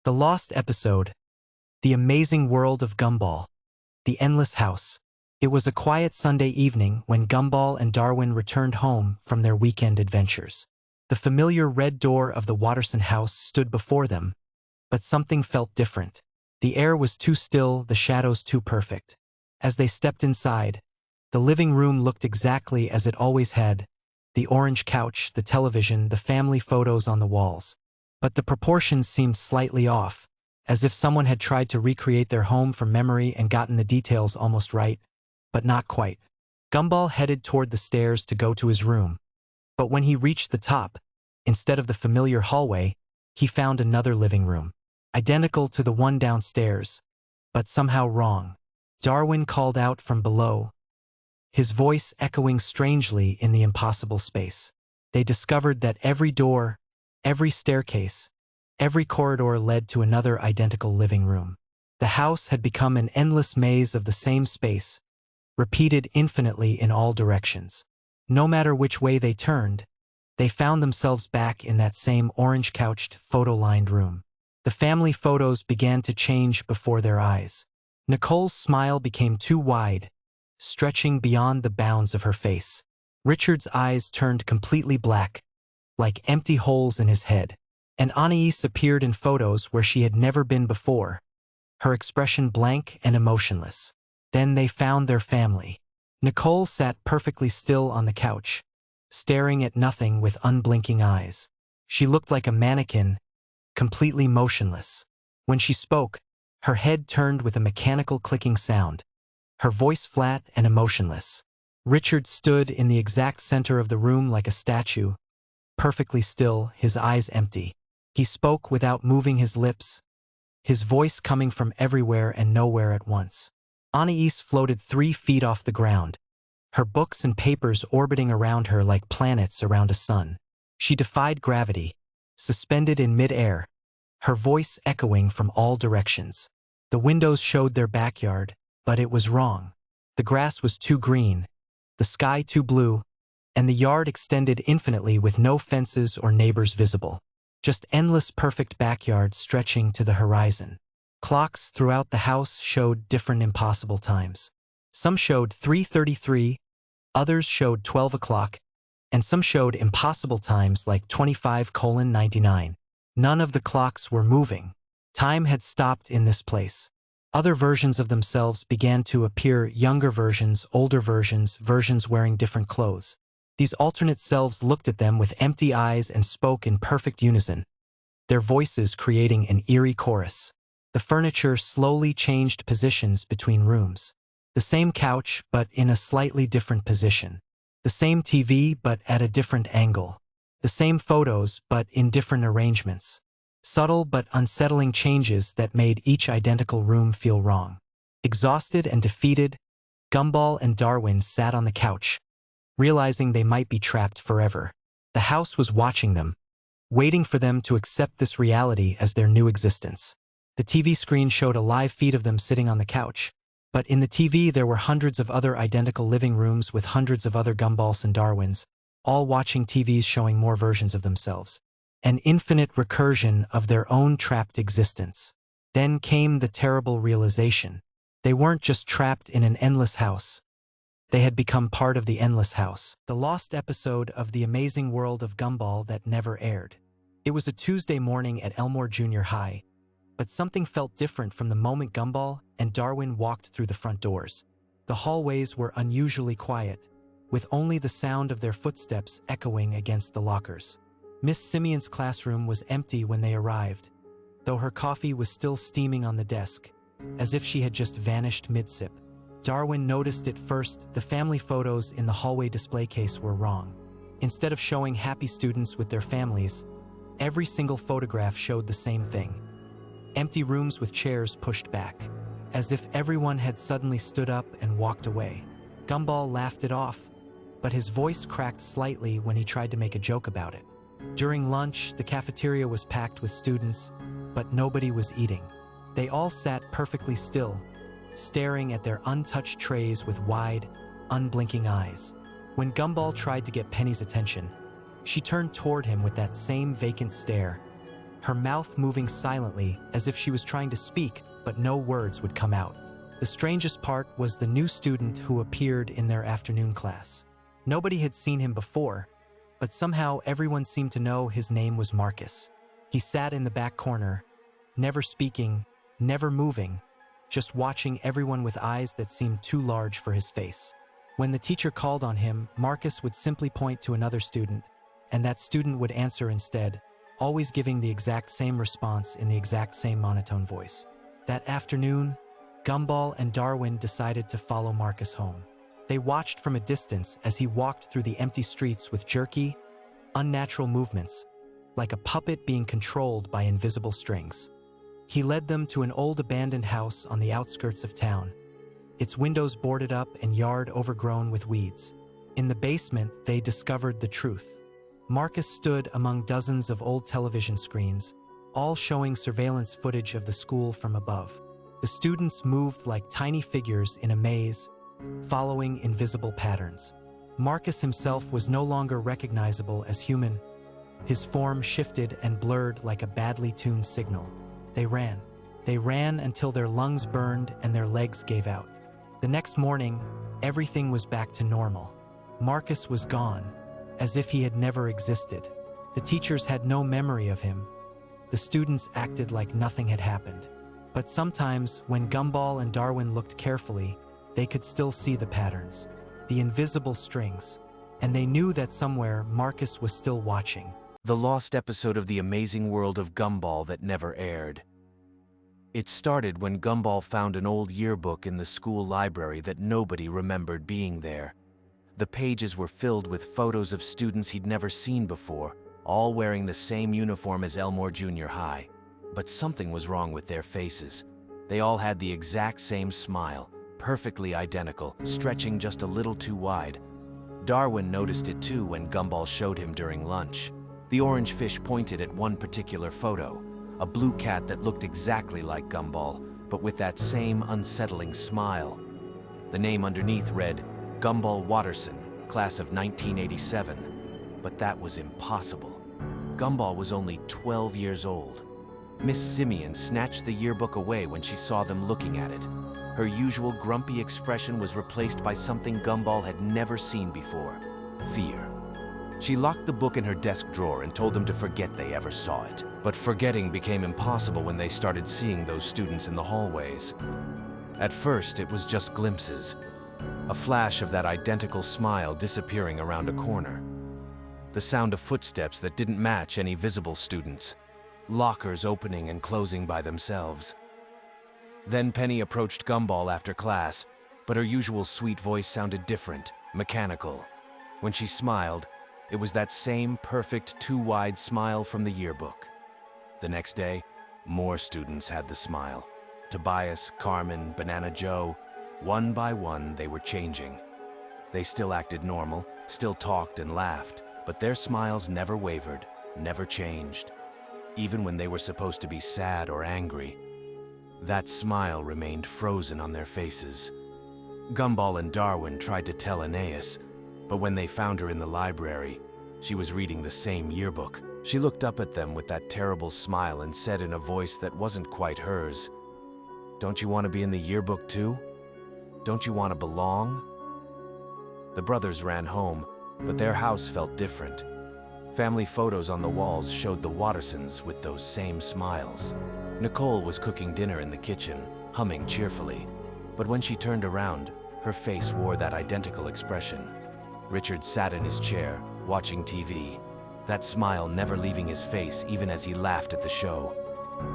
The Lost Episode, The Amazing World of Gumball, The Endless House. It was a quiet Sunday evening when Gumball and Darwin returned home from their weekend adventures. The familiar red door of the Watterson house stood before them, but something felt different. The air was too still, the shadows too perfect. As they stepped inside, the living room looked exactly as it always had: the orange couch, the television, the family photos on the walls. But the proportions seemed slightly off, as if someone had tried to recreate their home from memory and gotten the details almost right, but not quite. Gumball headed toward the stairs to go to his room. But when he reached the top, instead of the familiar hallway, he found another living room, identical to the one downstairs, but somehow wrong. Darwin called out from below, his voice echoing strangely in the impossible space. They discovered that every door, every staircase, every corridor led to another identical living room. The house had become an endless maze of the same space, repeated infinitely in all directions. No matter which way they turned, they found themselves back in that same orange-couched, photo-lined room. The family photos began to change before their eyes. Nicole's smile became too wide, stretching beyond the bounds of her face. Richard's eyes turned completely black, like empty holes in his head. And Anais appeared in photos where she had never been before, her expression blank and emotionless. Then they found their family. Nicole sat perfectly still on the couch, staring at nothing with unblinking eyes. She looked like a mannequin, completely motionless. When she spoke, her head turned with a mechanical clicking sound, her voice flat and emotionless. Richard stood in the exact center of the room like a statue, perfectly still, his eyes empty. He spoke without moving his lips, his voice coming from everywhere and nowhere at once. Anais floated 3 feet off the ground, her books and papers orbiting around her like planets around a sun. She defied gravity, suspended in mid-air, her voice echoing from all directions. The windows showed their backyard, but it was wrong. The grass was too green, the sky too blue, and the yard extended infinitely with no fences or neighbors visible. Just endless perfect backyard stretching to the horizon. Clocks throughout the house showed different impossible times. Some showed 3:33, others showed 12 o'clock, and some showed impossible times like 25:99. None of the clocks were moving. Time had stopped in this place. Other versions of themselves began to appear, younger versions, older versions, versions wearing different clothes. These alternate selves looked at them with empty eyes and spoke in perfect unison, their voices creating an eerie chorus. The furniture slowly changed positions between rooms. The same couch, but in a slightly different position. The same TV, but at a different angle. The same photos, but in different arrangements. Subtle but unsettling changes that made each identical room feel wrong. Exhausted and defeated, Gumball and Darwin sat on the couch, realizing they might be trapped forever. The house was watching them, waiting for them to accept this reality as their new existence. The TV screen showed a live feed of them sitting on the couch, but in the TV there were hundreds of other identical living rooms with hundreds of other Gumballs and Darwins, all watching TVs showing more versions of themselves. An infinite recursion of their own trapped existence. Then came the terrible realization. They weren't just trapped in an endless house. They had become part of the endless house. The lost episode of The Amazing World of Gumball that never aired. It was a Tuesday morning at Elmore Junior High, but something felt different from the moment Gumball and Darwin walked through the front doors. The hallways were unusually quiet, with only the sound of their footsteps echoing against the lockers. Miss Simeon's classroom was empty when they arrived, though her coffee was still steaming on the desk, as if she had just vanished mid-sip. Darwin noticed it first. The family photos in the hallway display case were wrong. Instead of showing happy students with their families, every single photograph showed the same thing. Empty rooms with chairs pushed back, as if everyone had suddenly stood up and walked away. Gumball laughed it off, but his voice cracked slightly when he tried to make a joke about it. During lunch, the cafeteria was packed with students, but nobody was eating. They all sat perfectly still, staring at their untouched trays with wide, unblinking eyes. When Gumball tried to get Penny's attention, she turned toward him with that same vacant stare, her mouth moving silently as if she was trying to speak, but no words would come out. The strangest part was the new student who appeared in their afternoon class. Nobody had seen him before, but somehow everyone seemed to know his name was Marcus. He sat in the back corner, never speaking, never moving, just watching everyone with eyes that seemed too large for his face. When the teacher called on him, Marcus would simply point to another student, and that student would answer instead, always giving the exact same response in the exact same monotone voice. That afternoon, Gumball and Darwin decided to follow Marcus home. They watched from a distance as he walked through the empty streets with jerky, unnatural movements, like a puppet being controlled by invisible strings. He led them to an old abandoned house on the outskirts of town, its windows boarded up and yard overgrown with weeds. In the basement, they discovered the truth. Marcus stood among dozens of old television screens, all showing surveillance footage of the school from above. The students moved like tiny figures in a maze, following invisible patterns. Marcus himself was no longer recognizable as human. His form shifted and blurred like a badly tuned signal. They ran. They ran until their lungs burned and their legs gave out. The next morning, everything was back to normal. Marcus was gone, as if he had never existed. The teachers had no memory of him. The students acted like nothing had happened. But sometimes, when Gumball and Darwin looked carefully, they could still see the patterns, the invisible strings, and they knew that somewhere Marcus was still watching. The lost episode of The Amazing World of Gumball that never aired. It started when Gumball found an old yearbook in the school library that nobody remembered being there. The pages were filled with photos of students he'd never seen before, all wearing the same uniform as Elmore Junior High. But something was wrong with their faces. They all had the exact same smile, perfectly identical, stretching just a little too wide. Darwin noticed it too when Gumball showed him during lunch. The orange fish pointed at one particular photo, a blue cat that looked exactly like Gumball, but with that same unsettling smile. The name underneath read, Gumball Watterson, class of 1987. But that was impossible. Gumball was only 12 years old. Miss Simeon snatched the yearbook away when she saw them looking at it. Her usual grumpy expression was replaced by something Gumball had never seen before, fear. She locked the book in her desk drawer and told them to forget they ever saw it. But forgetting became impossible when they started seeing those students in the hallways. At first, it was just glimpses, a flash of that identical smile disappearing around a corner. The sound of footsteps that didn't match any visible students. Lockers opening and closing by themselves. Then Penny approached Gumball after class, but her usual sweet voice sounded different, mechanical. When she smiled, it was that same perfect too-wide smile from the yearbook. The next day, more students had the smile. Tobias, Carmen, Banana Joe, one by one they were changing. They still acted normal, still talked and laughed, but their smiles never wavered, never changed. Even when they were supposed to be sad or angry, that smile remained frozen on their faces. Gumball and Darwin tried to tell Aeneas, but when they found her in the library, she was reading the same yearbook. She looked up at them with that terrible smile and said in a voice that wasn't quite hers, "Don't you want to be in the yearbook too? Don't you want to belong?" The brothers ran home, but their house felt different. Family photos on the walls showed the Wattersons with those same smiles. Nicole was cooking dinner in the kitchen, humming cheerfully. But when she turned around, her face wore that identical expression. Richard sat in his chair, watching TV, that smile never leaving his face even as he laughed at the show.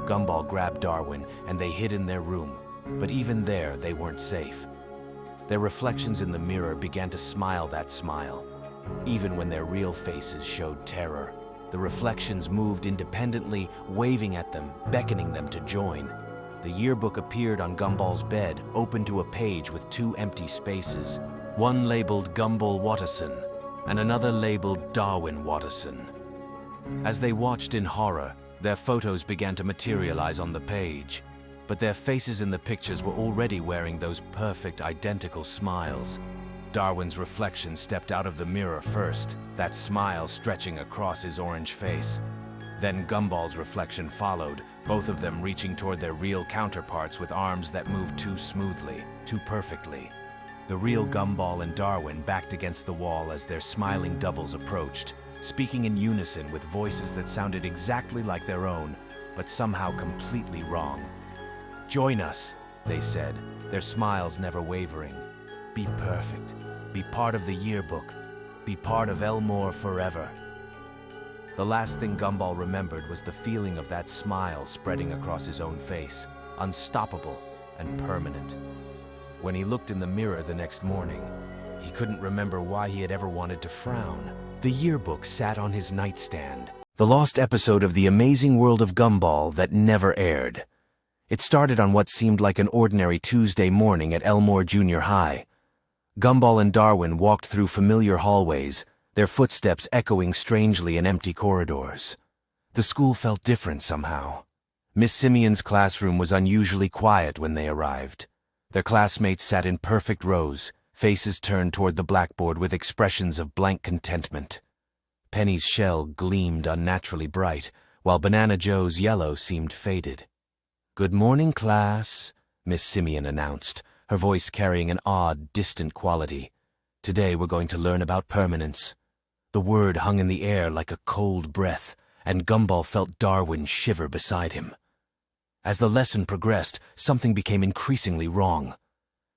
Gumball grabbed Darwin and they hid in their room, but even there they weren't safe. Their reflections in the mirror began to smile that smile, even when their real faces showed terror. The reflections moved independently, waving at them, beckoning them to join. The yearbook appeared on Gumball's bed, open to a page with two empty spaces. One labeled Gumball Watterson, and another labeled Darwin Watterson. As they watched in horror, their photos began to materialize on the page, but their faces in the pictures were already wearing those perfect, identical smiles. Darwin's reflection stepped out of the mirror first, that smile stretching across his orange face. Then Gumball's reflection followed, both of them reaching toward their real counterparts with arms that moved too smoothly, too perfectly. The real Gumball and Darwin backed against the wall as their smiling doubles approached, speaking in unison with voices that sounded exactly like their own, but somehow completely wrong. "Join us," they said, their smiles never wavering. "Be perfect. Be part of the yearbook. Be part of Elmore forever." The last thing Gumball remembered was the feeling of that smile spreading across his own face, unstoppable and permanent. When he looked in the mirror the next morning, he couldn't remember why he had ever wanted to frown. The yearbook sat on his nightstand, the lost episode of The Amazing World of Gumball that never aired. It started on what seemed like an ordinary Tuesday morning at Elmore Junior High. Gumball and Darwin walked through familiar hallways, their footsteps echoing strangely in empty corridors. The school felt different somehow. Miss Simeon's classroom was unusually quiet when they arrived. Their classmates sat in perfect rows, faces turned toward the blackboard with expressions of blank contentment. Penny's shell gleamed unnaturally bright, while Banana Joe's yellow seemed faded. "Good morning, class," Miss Simeon announced, her voice carrying an odd, distant quality. "Today we're going to learn about permanence." The word hung in the air like a cold breath, and Gumball felt Darwin shiver beside him. As the lesson progressed, something became increasingly wrong.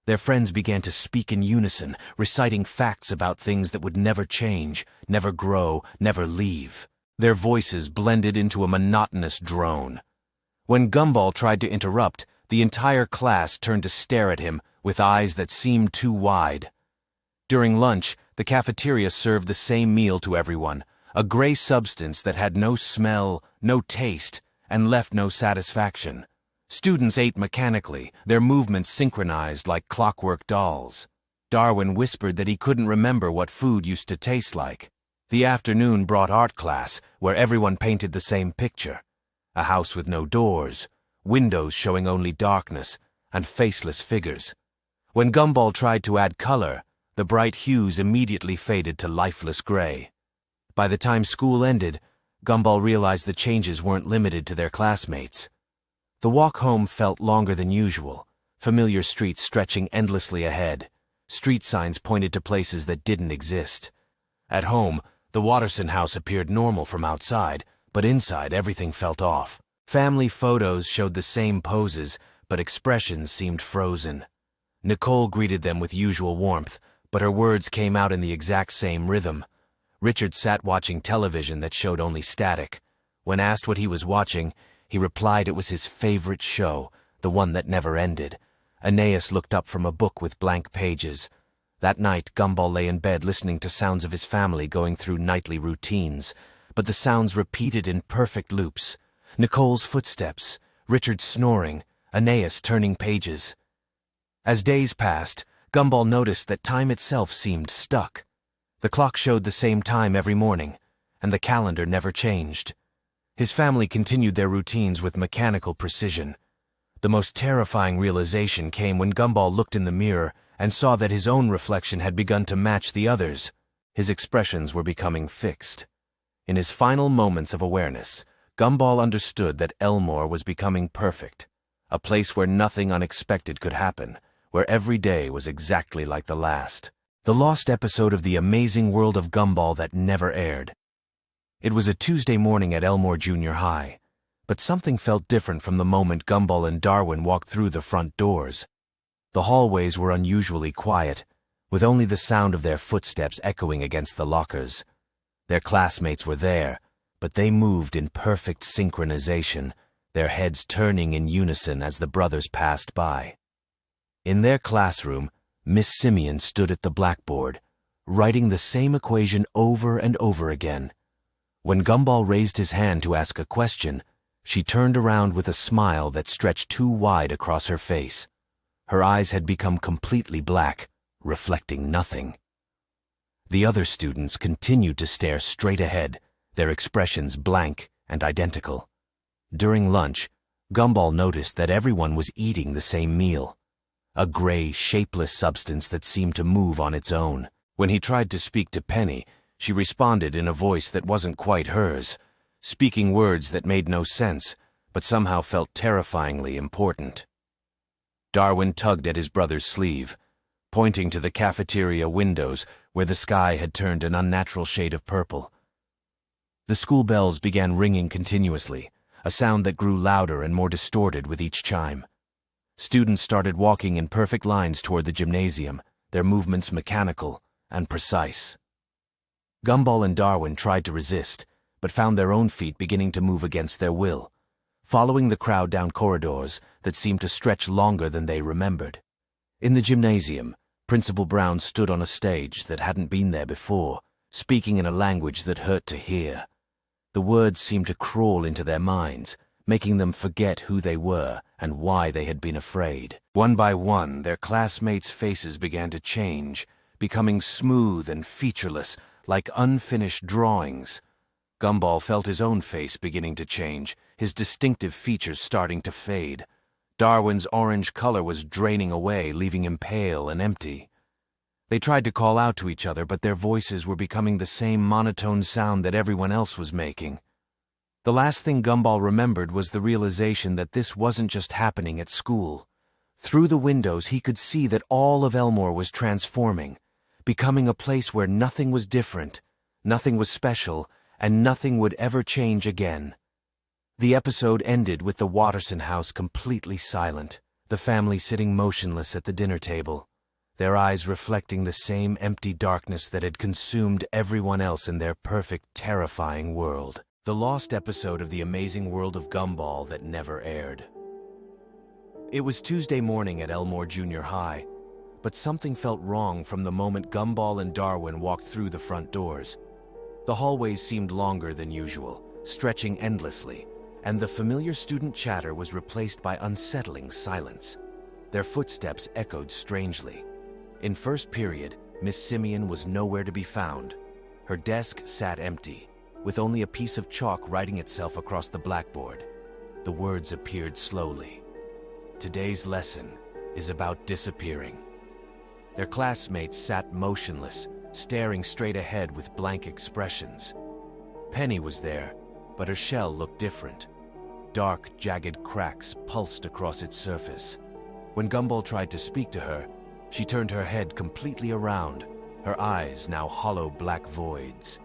Their friends began to speak in unison, reciting facts about things that would never change, never grow, never leave. Their voices blended into a monotonous drone. When Gumball tried to interrupt, the entire class turned to stare at him with eyes that seemed too wide. During lunch, the cafeteria served the same meal to everyone, a gray substance that had no smell, no taste, and left no satisfaction. Students ate mechanically, their movements synchronized like clockwork dolls. Darwin whispered that he couldn't remember what food used to taste like. The afternoon brought art class, where everyone painted the same picture. A house with no doors, windows showing only darkness, and faceless figures. When Gumball tried to add color, the bright hues immediately faded to lifeless gray. By the time school ended, Gumball realized the changes weren't limited to their classmates. The walk home felt longer than usual, familiar streets stretching endlessly ahead. Street signs pointed to places that didn't exist. At home, the Watterson house appeared normal from outside, but inside everything felt off. Family photos showed the same poses, but expressions seemed frozen. Nicole greeted them with usual warmth, but her words came out in the exact same rhythm. Richard sat watching television that showed only static. When asked what he was watching, he replied it was his favorite show, the one that never ended. Aeneas looked up from a book with blank pages. That night, Gumball lay in bed listening to sounds of his family going through nightly routines, but the sounds repeated in perfect loops. Nicole's footsteps, Richard snoring, Aeneas turning pages. As days passed, Gumball noticed that time itself seemed stuck. The clock showed the same time every morning, and the calendar never changed. His family continued their routines with mechanical precision. The most terrifying realization came when Gumball looked in the mirror and saw that his own reflection had begun to match the others. His expressions were becoming fixed. In his final moments of awareness, Gumball understood that Elmore was becoming perfect, a place where nothing unexpected could happen, where every day was exactly like the last. The lost episode of The Amazing World of Gumball that never aired. It was a Tuesday morning at Elmore Junior High, but something felt different from the moment Gumball and Darwin walked through the front doors. The hallways were unusually quiet, with only the sound of their footsteps echoing against the lockers. Their classmates were there, but they moved in perfect synchronization, their heads turning in unison as the brothers passed by. In their classroom, Miss Simeon stood at the blackboard, writing the same equation over and over again. When Gumball raised his hand to ask a question, she turned around with a smile that stretched too wide across her face. Her eyes had become completely black, reflecting nothing. The other students continued to stare straight ahead, their expressions blank and identical. During lunch, Gumball noticed that everyone was eating the same meal, a gray, shapeless substance that seemed to move on its own. When he tried to speak to Penny, she responded in a voice that wasn't quite hers, speaking words that made no sense, but somehow felt terrifyingly important. Darwin tugged at his brother's sleeve, pointing to the cafeteria windows where the sky had turned an unnatural shade of purple. The school bells began ringing continuously, a sound that grew louder and more distorted with each chime. Students started walking in perfect lines toward the gymnasium, their movements mechanical and precise. Gumball and Darwin tried to resist, but found their own feet beginning to move against their will, following the crowd down corridors that seemed to stretch longer than they remembered. In the gymnasium, Principal Brown stood on a stage that hadn't been there before, speaking in a language that hurt to hear. The words seemed to crawl into their minds, making them forget who they were and why they had been afraid. One by one, their classmates' faces began to change, becoming smooth and featureless, like unfinished drawings. Gumball felt his own face beginning to change, his distinctive features starting to fade. Darwin's orange color was draining away, leaving him pale and empty. They tried to call out to each other, but their voices were becoming the same monotone sound that everyone else was making. The last thing Gumball remembered was the realization that this wasn't just happening at school. Through the windows, he could see that all of Elmore was transforming, becoming a place where nothing was different, nothing was special, and nothing would ever change again. The episode ended with the Watterson house completely silent, the family sitting motionless at the dinner table, their eyes reflecting the same empty darkness that had consumed everyone else in their perfect, terrifying world. The lost episode of The Amazing World of Gumball that never aired. It was Tuesday morning at Elmore Junior High, but something felt wrong from the moment Gumball and Darwin walked through the front doors. The hallways seemed longer than usual, stretching endlessly, and the familiar student chatter was replaced by unsettling silence. Their footsteps echoed strangely. In first period, Miss Simeon was nowhere to be found. Her desk sat empty, with only a piece of chalk writing itself across the blackboard. The words appeared slowly. Today's lesson is about disappearing. Their classmates sat motionless, staring straight ahead with blank expressions. Penny was there, but her shell looked different. Dark, jagged cracks pulsed across its surface. When Gumball tried to speak to her, she turned her head completely around, her eyes now hollow black voids.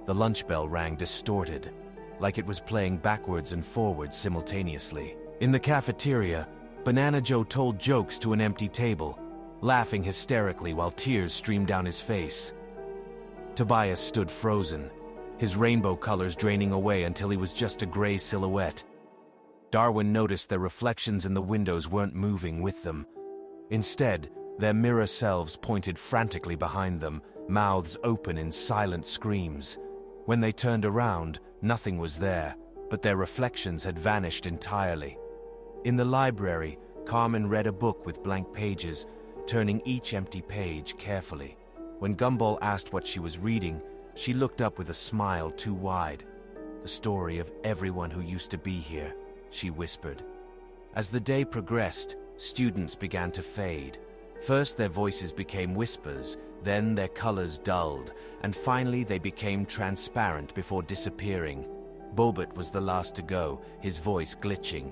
The lunch bell rang distorted, like it was playing backwards and forwards simultaneously. In the cafeteria, Banana Joe told jokes to an empty table, laughing hysterically while tears streamed down his face. Tobias stood frozen, his rainbow colors draining away until he was just a gray silhouette. Darwin noticed their reflections in the windows weren't moving with them. Instead, their mirror selves pointed frantically behind them, mouths open in silent screams. When they turned around, nothing was there, but their reflections had vanished entirely. In the library, Carmen read a book with blank pages, turning each empty page carefully. When Gumball asked what she was reading, she looked up with a smile too wide. "The story of everyone who used to be here," she whispered. As the day progressed, students began to fade. First, their voices became whispers, then their colors dulled, and finally they became transparent before disappearing. Bobert was the last to go, his voice glitching.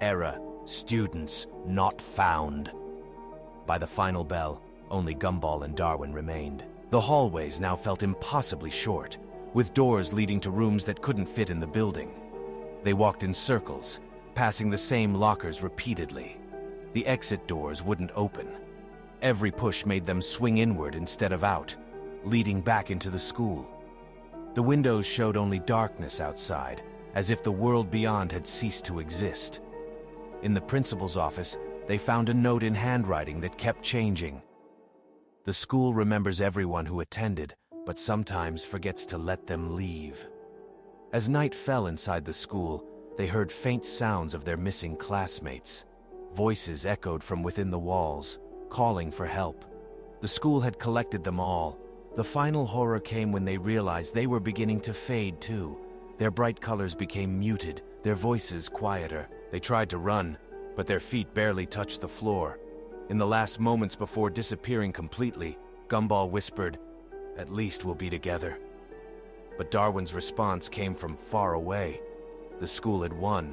Error, students not found. By the final bell, only Gumball and Darwin remained. The hallways now felt impossibly short, with doors leading to rooms that couldn't fit in the building. They walked in circles, passing the same lockers repeatedly. The exit doors wouldn't open. Every push made them swing inward instead of out, leading back into the school. The windows showed only darkness outside, as if the world beyond had ceased to exist. In the principal's office, they found a note in handwriting that kept changing. The school remembers everyone who attended, but sometimes forgets to let them leave. As night fell inside the school, they heard faint sounds of their missing classmates. Voices echoed from within the walls, calling for help. The school had collected them all. The final horror came when they realized they were beginning to fade too. Their bright colors became muted, their voices quieter. They tried to run, but their feet barely touched the floor. In the last moments before disappearing completely, Gumball whispered, "At least we'll be together." But Darwin's response came from far away. The school had won.